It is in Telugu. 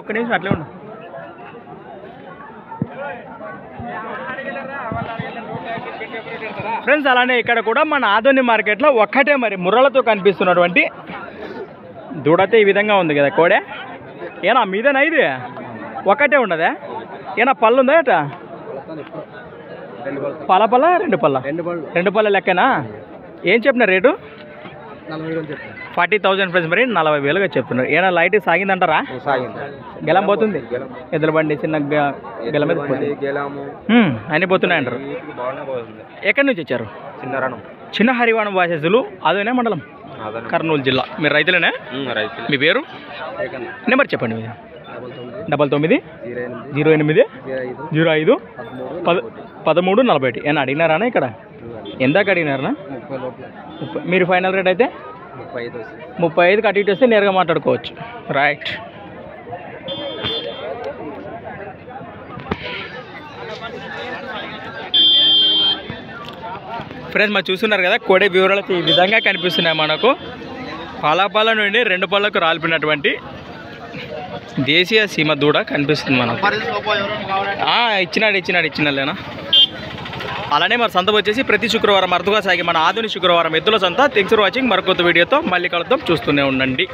ఒక్క నిమిషం అట్లే ఉండు. ఫ్రెండ్స్ అలానే ఇక్కడ కూడా మన ఆదోని మార్కెట్లో ఒక్కటే మరి ముర్రలతో కనిపిస్తున్నటువంటి దూడతే ఈ విధంగా ఉంది కదా కోడే. ఏనా మీదేనా ఇది ఒక్కటే ఉండదా? ఏనా పళ్ళు ఉందా ఏట? పళ్ళ రెండు పళ్ళ లెక్కనా? ఏం చెప్పిన రేటు? 40,000 ఫ్రెండ్స్. మరి 40,000గా చెప్తున్నారు. ఏనా లైట్ సాగిందంటారా? గెలం పోతుంది, ఎద్దుల బండి చిన్న గెల మీద అన్నీ పోతున్నాయంటారు. ఎక్కడి నుంచి వచ్చారు? చిన్న హరివాణం వాసేసులు అదేనా మండలం కర్నూలు జిల్లా. మీరు రైతులేనా? మీ పేరు నెంబర్ చెప్పండి. మీరు 9908051341. ఏమన్నా అడిగినారా ఇక్కడ? ఎందాక అడిగినారా? మీరు ఫైనల్ రేట్ అయితే 35 అటు ఇటు వస్తే నేరుగా మాట్లాడుకోవచ్చు. రైట్. ఫ్రెండ్స్ మరి చూస్తున్నారు కదా కోడే వివరాలు ఈ విధంగా కనిపిస్తున్నాయి మనకు. పాల నుండి 2 పళ్ళకు రాలిపినటువంటి దేశీయ సీమ దూడ కనిపిస్తుంది మనకు. ఇచ్చినాలేనా? అలానే మరి సంత వచ్చేసి ప్రతి శుక్రవారం అరుదుగా సాగి మన ఆధునిక శుక్రవారం ఎద్దుల సంత. Thanks for watching. మరొక కొత్త వీడియోతో మళ్ళీ కలుద్దాం. చూస్తూనే ఉండండి.